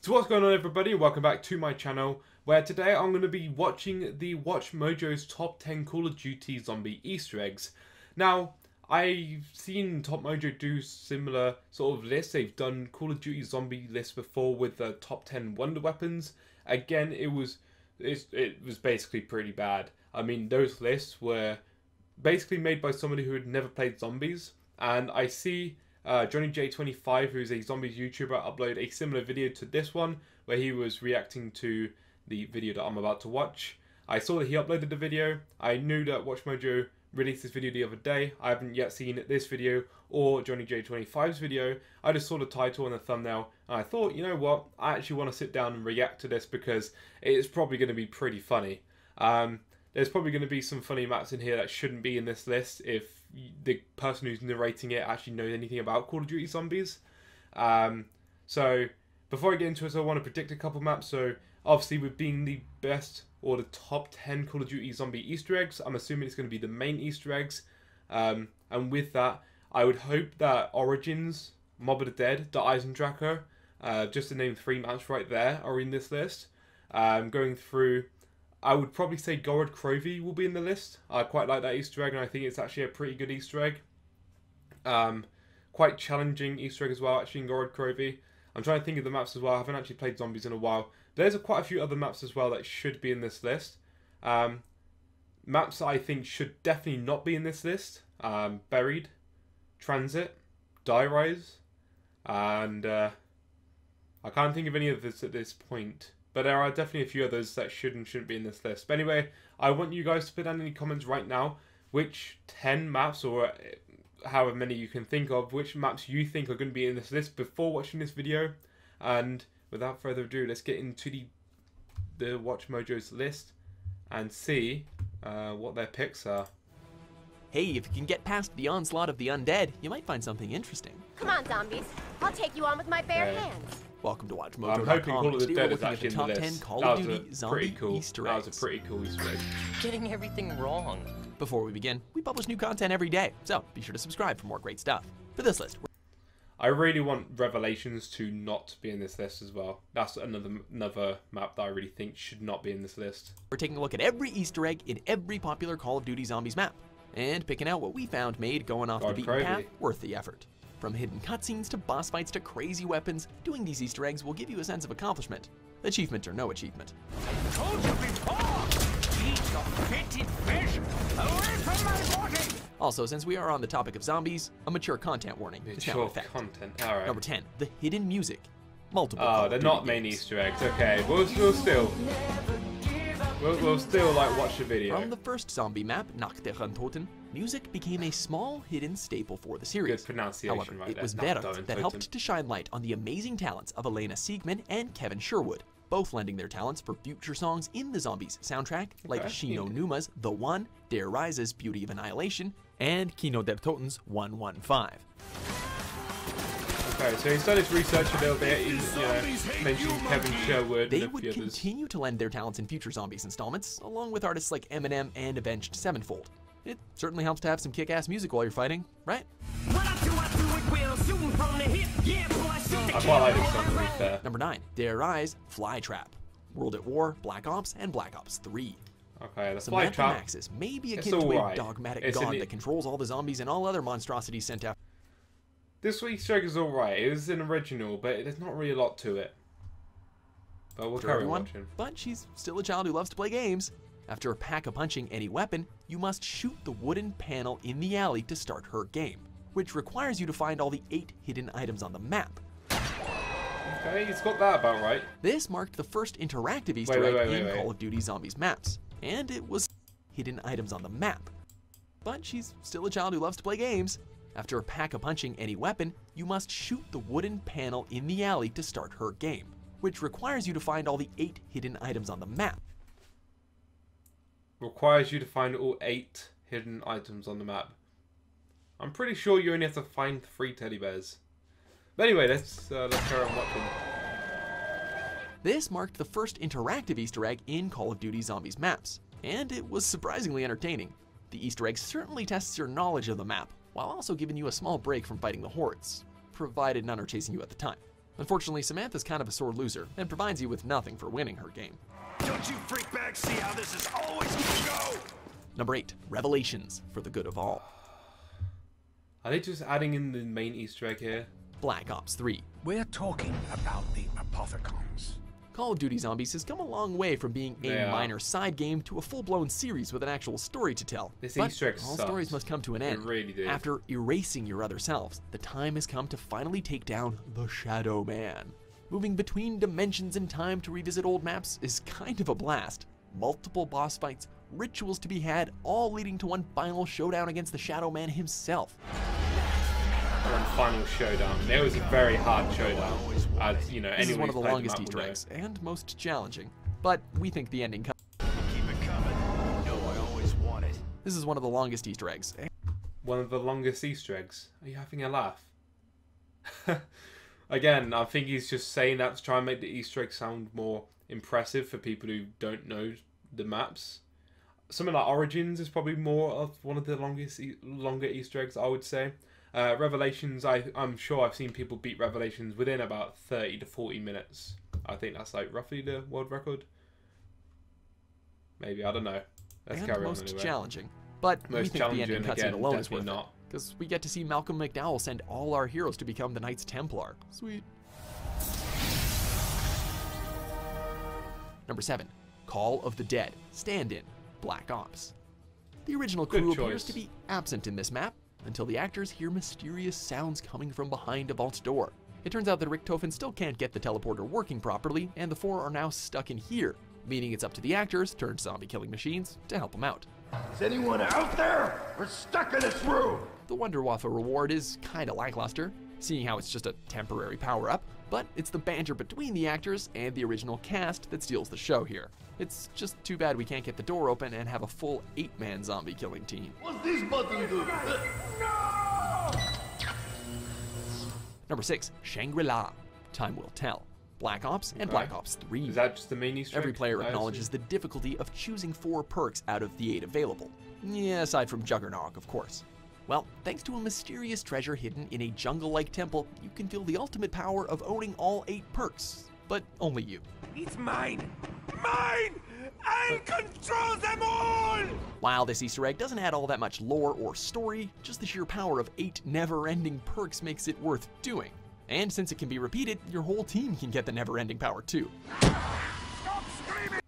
So what's going on, everybody? Welcome back to my channel, where today I'm going to be watching the WatchMojo's top 10 Call of Duty zombie Easter eggs. Now, I've seen Top Mojo do similar sort of lists. They've done Call of Duty zombie lists before with the top 10 wonder weapons. Again, it was basically pretty bad. I mean, those lists were basically made by somebody who had never played zombies, and I see Johnny J25, who's a zombies YouTuber, upload a similar video to this one where he was reacting to the video that I'm about to watch. I saw that he uploaded the video. I knew that WatchMojo released this video the other day. I haven't yet seen this video or Johnny J25's video. I just saw the title and the thumbnail and I thought, you know what, I actually want to sit down and react to this because it's probably going to be pretty funny. There's probably going to be some funny maps in here that shouldn't be in this list if the person who's narrating it actually knows anything about Call of Duty zombies. So before I get into it, I want to predict a couple maps. So obviously, with being the best or the top 10 Call of Duty zombie Easter eggs, I'm assuming it's going to be the main Easter eggs. And with that, I would hope that Origins, Mob of the Dead, the Eisendracher, just to name 3 maps right there, are in this list. Going through, I would probably say Gorod Krovi will be in the list. I quite like that Easter egg, and I think it's actually a pretty good Easter egg. Quite challenging Easter egg as well, actually, in Gorod Krovi. I'm trying to think of the maps as well. I haven't actually played zombies in a while. There's quite a few other maps as well that should be in this list. Maps that I think should definitely not be in this list. Buried, Transit, Die Rise, and I can't think of any of this at this point. But there are definitely a few others that should and shouldn't be in this list. But anyway, I want you guys to put down any comments right now which 10 maps, or however many you can think of, which maps you think are going to be in this list before watching this video. And without further ado, let's get into the WatchMojo's list and see what their picks are. Hey, if you can get past the onslaught of the undead, you might find something interesting. Come on, zombies. I'll take you on with my bare hands. Welcome to WatchMojo.com. I'm hoping Call of the Today Dead we're is looking at actually the in the top list. 10 Call That of was Duty a zombie pretty cool Easter That eggs. was a pretty cool Easter egg. Getting everything wrong. Before we begin, we publish new content every day, so be sure to subscribe for more great stuff. For this list, I really want Revelations to not be in this list as well. That's another map that I really think should not be in this list. we're taking a look at every Easter egg in every popular Call of Duty Zombies map, and picking out what we found made going off the beaten path worth the effort. From hidden cutscenes to boss fights to crazy weapons, doing these Easter eggs will give you a sense of accomplishment. Achievement or no achievement. I told you before! Eat your fetid fish! Away from my body! Also, since we are on the topic of zombies, a mature content warning is now in effect. Content, alright. Number 10, the hidden music. Multiple Oh, they're not main Easter eggs. Okay, we'll still like watch the video. From the first zombie map, Nacht der Untoten, music became a small hidden staple for the series. Good pronunciation. However, right it there. was Nacht der Vera that Untoten. helped to shine light on the amazing talents of Elena Siegman and Kevin Sherwood, both lending their talents for future songs in the Zombies soundtrack, like Shino Numa's The One, Der Rise's Beauty of Annihilation, and Kino der Toten's 115. Okay, so he's done his research a little bit. He's mentioned Kevin Sherwood They and a would few others. continue to lend their talents in future Zombies installments, along with artists like Eminem and Avenged Sevenfold. It certainly helps to have some kick-ass music while you're fighting, right? I quite like this song, to be fair. Number 9, Der Rise, Flytrap. World at War, Black Ops, and Black Ops 3. Okay, the Samantha Flytrap. Maxis may be It's akin to a alright. dogmatic It's god an- that controls all the zombies and all other monstrosities sent out. This Easter egg is alright. It was an original, but there's not really a lot to it. But we'll For carry on everyone, watching. but she's still a child who loves to play games. After a pack-a-punching any weapon, you must shoot the wooden panel in the alley to start her game, which requires you to find all the 8 hidden items on the map. Okay, he's got that about right. This marked the first interactive Easter Wait, egg wait, in wait. Call of Duty Zombies maps, and it was hidden items on the map. But she's still a child who loves to play games. After a pack-a-punching any weapon, you must shoot the wooden panel in the alley to start her game, which requires you to find all the 8 hidden items on the map. Requires you to find all 8 hidden items on the map. I'm pretty sure you only have to find 3 teddy bears. But anyway, let's carry on watching. This marked the first interactive Easter egg in Call of Duty Zombies maps, and it was surprisingly entertaining. The Easter egg certainly tests your knowledge of the map, while also giving you a small break from fighting the hordes, provided none are chasing you at the time. Unfortunately, Samantha's kind of a sore loser and provides you with nothing for winning her game. Don't you freakbags see how this is always gonna go? Number 8, Revelations for the good of all. Are they just adding in the main Easter egg here? Black Ops 3. We're talking about the Apothicons. Call of Duty Zombies has come a long way from being a minor side game to a full-blown series with an actual story to tell. This but Easter egg all sucks. stories must come to an end. It really did. After erasing your other selves, the time has come to finally take down the Shadow Man. Moving between dimensions and time to revisit old maps is kind of a blast. Multiple boss fights, rituals to be had, all leading to one final showdown against the Shadow Man himself. One final showdown. It was a very hard showdown. As you know, This is anyone one of the who's played longest map Easter will know. eggs, and most challenging. But we think the ending Keep it coming. You know I always want it. This is one of the longest Easter eggs. One of the longest Easter eggs. Are you having a laugh? Again, I think he's just saying that to try and make the Easter egg sound more impressive for people who don't know the maps. Something like Origins is probably more of one of the longer Easter eggs, I would say. Revelations, I'm sure I've seen people beat Revelations within about 30 to 40 minutes. I think that's like roughly the world record. Maybe, I don't know. Let's carry on most anyway. challenging. But we Most think the ending challenging, cutscene again, alone is worth definitely it. not. Because we get to see Malcolm McDowell send all our heroes to become the Knights Templar. Sweet. Number 7, Call of the Dead, Stand-In, Black Ops. The original crew appears to be absent in this map until the actors hear mysterious sounds coming from behind a vault door. It turns out that Richtofen still can't get the teleporter working properly, and the 4 are now stuck in here, meaning it's up to the actors, turned zombie-killing machines, to help them out. Is anyone out there? We're stuck in this room. The Wonder Waffle reward is kinda lackluster, seeing how it's just a temporary power-up, but it's the banter between the actors and the original cast that steals the show here. It's just too bad we can't get the door open and have a full 8-man zombie killing team. What's this button do? Number 6, Shangri-La, Time Will Tell, Black Ops and Black Ops 3. Is that just the main Easter egg? Every player I acknowledges the difficulty of choosing 4 perks out of the 8 available. Yeah, aside from Juggernog, of course. Well, thanks to a mysterious treasure hidden in a jungle-like temple, you can feel the ultimate power of owning all 8 perks. But only you. It's mine! Mine! I'll control them all! While this Easter egg doesn't add all that much lore or story, just the sheer power of 8 never-ending perks makes it worth doing. And since it can be repeated, your whole team can get the never-ending power too. Stop screaming!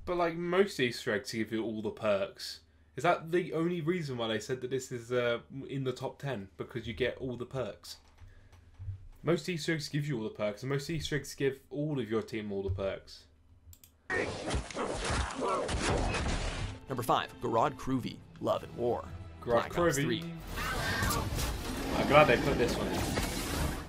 But like most Easter eggs give you all the perks. Is that the only reason why they said that this is in the top 10? Because you get all the perks. Most Easter eggs give you all the perks, and most Easter eggs give all of your team all the perks. Number 5, Gorod Krovi, Love and War. Gorod Black Ops Krovi. 3. I'm glad they put this one in.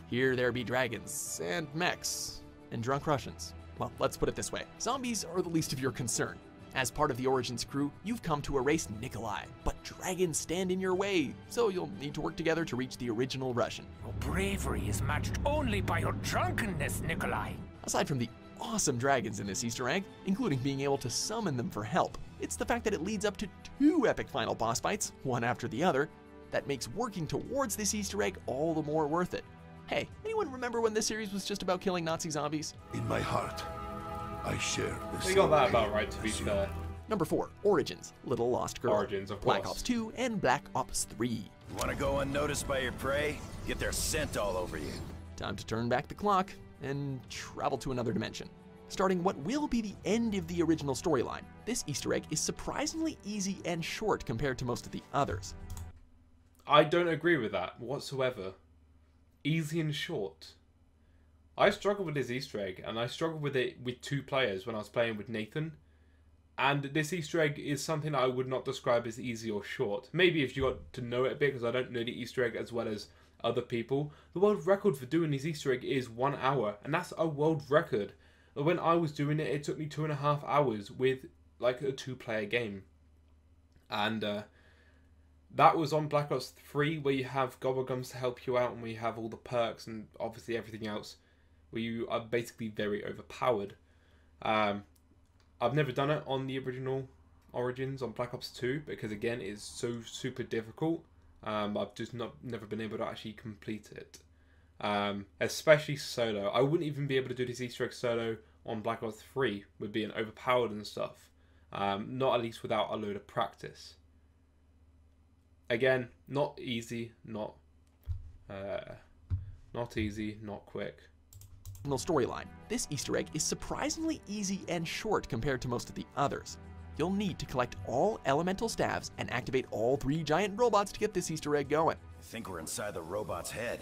Here there be dragons, and mechs, and drunk Russians. Well, let's put it this way. Zombies are the least of your concern. As part of the Origins crew, you've come to erase Nikolai, but dragons stand in your way, so you'll need to work together to reach the original Russian. Your bravery is matched only by your drunkenness, Nikolai. Aside from the awesome dragons in this Easter egg, including being able to summon them for help, it's the fact that it leads up to 2 epic final boss fights, one after the other, that makes working towards this Easter egg all the more worth it. Hey, anyone remember when this series was just about killing Nazi zombies? In my heart, I share this. We got that about right, to be fair. Number 4, Origins, Little Lost Girl. Origins, of Black course. Ops 2 and Black Ops 3. You want to go unnoticed by your prey? Get their scent all over you. Time to turn back the clock and travel to another dimension. Starting what will be the end of the original storyline, this Easter egg is surprisingly easy and short compared to most of the others. I don't agree with that whatsoever. Easy and short. I struggled with this Easter egg, and I struggled with it with 2 players when I was playing with Nathan. And this Easter egg is something I would not describe as easy or short. Maybe if you got to know it a bit, because I don't know the Easter egg as well as other people. The world record for doing this Easter egg is 1 hour, and that's a world record. When I was doing it, it took me 2.5 hours with like a 2-player game. And that was on Black Ops 3, where you have Gobblegums to help you out, and where you have all the perks and obviously everything else, where you are basically very overpowered. I've never done it on the original Origins on Black Ops 2, because again, it's so super difficult. I've just never been able to actually complete it. especially solo. I wouldn't even be able to do this Easter egg solo on Black Ops 3 with being overpowered and stuff. Not at least without a load of practice. Again, not easy, not easy, not quick. Storyline. This Easter egg is surprisingly easy and short compared to most of the others. You'll need to collect all elemental staves and activate all 3 giant robots to get this Easter egg going. I think we're inside the robot's head.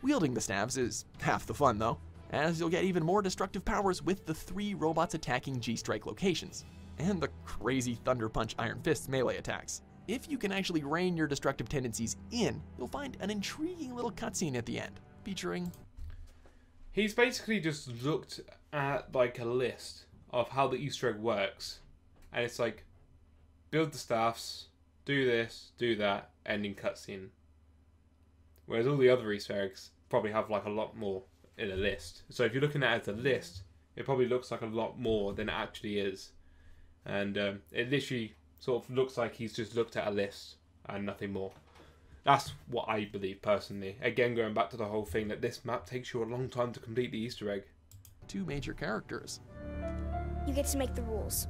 Wielding the staves is half the fun though, as you'll get even more destructive powers with the 3 robots attacking G-Strike locations, and the crazy Thunder Punch Iron Fist's melee attacks. If you can actually rein your destructive tendencies in, you'll find an intriguing little cutscene at the end, featuring... He's basically just looked at like a list of how the Easter egg works, and it's like, build the staffs, do this, do that, ending cutscene. Whereas all the other Easter eggs probably have like a lot more in a list. So if you're looking at it as a list, it probably looks like a lot more than it actually is. And it literally sort of looks like he's just looked at a list and nothing more. That's what I believe personally. Again, going back to the whole thing that this map takes you a long time to complete the Easter egg. 2 major characters. You get to make the rules.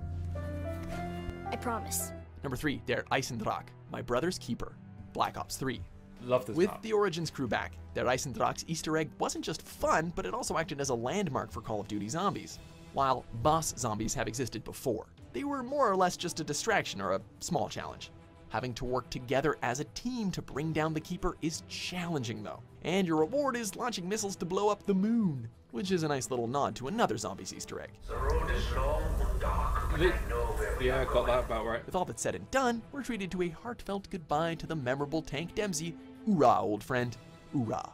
I promise. Number 3, Der Eisendrache, My Brother's Keeper, Black Ops 3. Love this With map. the Origins crew back, Der Eisendrache's Easter egg wasn't just fun, but it also acted as a landmark for Call of Duty Zombies. While boss zombies have existed before, they were more or less just a distraction or a small challenge. Having to work together as a team to bring down the Keeper is challenging though, and your reward is launching missiles to blow up the moon, which is a nice little nod to another Zombies Easter egg. The road is long and dark, but I know where we Yeah, are got that going. about right. With all that's said and done, we're treated to a heartfelt goodbye to the memorable Tank Dempsey. Oorah, old friend. Oorah.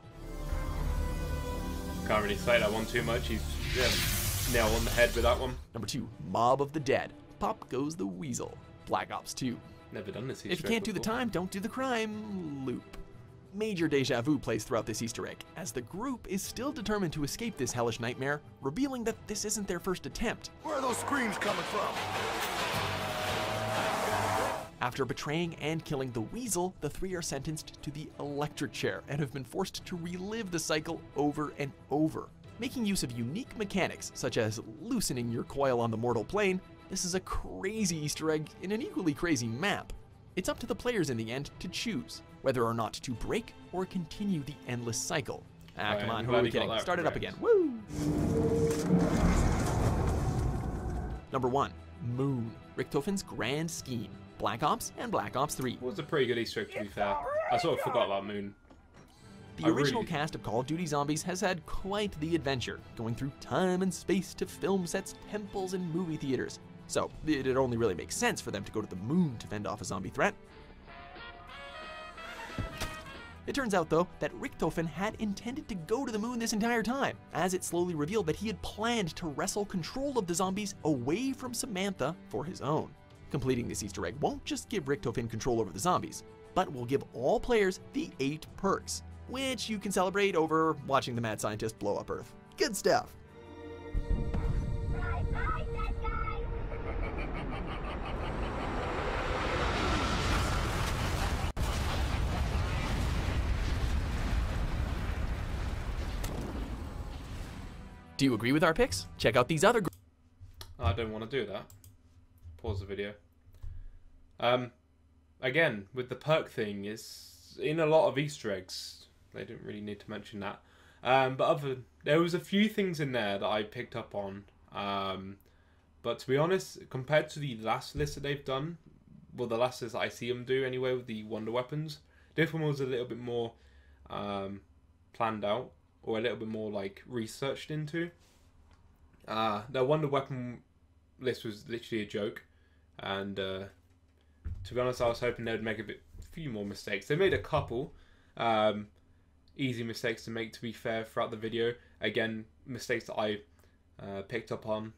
Can't really say that one too much. He's nail on the head with that one. Number 2, Mob of the Dead. Pop goes the Weasel. Black Ops 2. Never done this Easter If you egg can't do the before. time, don't do the crime. Loop. Major deja vu plays throughout this Easter egg, as the group is still determined to escape this hellish nightmare, revealing that this isn't their first attempt. Where are those screams coming from? After betraying and killing the Weasel, the 3 are sentenced to the electric chair and have been forced to relive the cycle over and over. Making use of unique mechanics, such as loosening your coil on the mortal plane, this is a crazy Easter egg in an equally crazy map. It's up to the players in the end to choose whether or not to break or continue the endless cycle. Ah, Right, come on, I'm who glad are we you got kidding? that Start it up correct. again. Woo! Number 1, Moon. Richtofen's Grand Scheme. Black Ops and Black Ops 3. It was a pretty good Easter egg, to be fair. I sort of forgot about Moon. The I original really- cast of Call of Duty Zombies has had quite the adventure, going through time and space to film sets, temples, and movie theaters. So, it only really makes sense for them to go to the moon to fend off a zombie threat. It turns out, though, that Richtofen had intended to go to the moon this entire time, as it slowly revealed that he had planned to wrestle control of the zombies away from Samantha for his own. Completing this Easter egg won't just give Richtofen control over the zombies, but will give all players the 8 perks, which you can celebrate over watching the mad scientist blow up Earth. Good stuff. Do you agree with our picks? Check out these other I don't want to do that. Pause the video. Again, with the perk thing, it's in a lot of Easter eggs. They didn't really need to mention that. But there was a few things in there that I picked up on. But to be honest, compared to the last list that they've done, well, the last list that I see them do anyway with the wonder weapons, this one was a little bit more planned out, or a little bit more like researched into. The wonder weapon list was literally a joke, and to be honest, I was hoping they would make a few more mistakes. They made a couple easy mistakes to make, to be fair, throughout the video. Again, mistakes that I picked up on.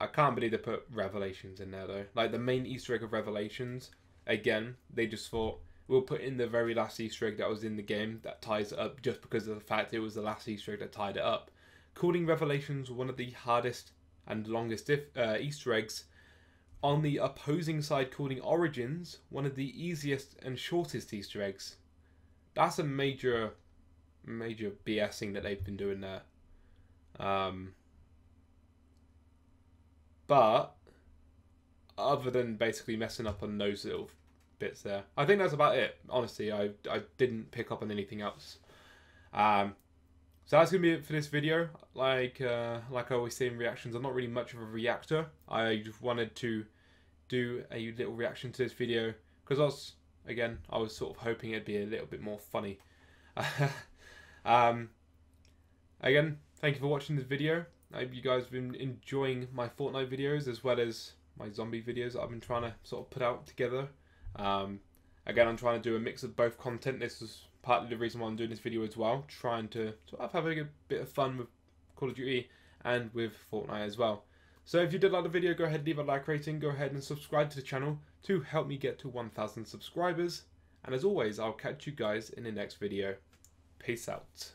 I can't believe they put Revelations in there though. Like the main Easter egg of Revelations, again, they just thought, we'll put in the very last Easter egg that was in the game that ties it up, just because of the fact it was the last Easter egg that tied it up. Calling Revelations one of the hardest and longest Easter eggs, on the opposing side calling Origins one of the easiest and shortest Easter eggs. that's a major BSing that they've been doing there. But other than basically messing up on those little bits there, I think that's about it. Honestly, I didn't pick up on anything else. So that's gonna be it for this video. Like I always say in reactions, I'm not really much of a reactor. I just wanted to do a little reaction to this video because I was sort of hoping it'd be a little bit more funny. Again, thank you for watching this video. I hope you guys have been enjoying my Fortnite videos as well as my zombie videos that I've been trying to sort of put out together. Again, I'm trying to do a mix of both content. This was partly the reason why I'm doing this video as well, trying to sort of have a bit of fun with Call of Duty and with Fortnite as well. So if you did like the video, go ahead and leave a like rating, go ahead and subscribe to the channel to help me get to 1,000 subscribers. And as always, I'll catch you guys in the next video. Peace out.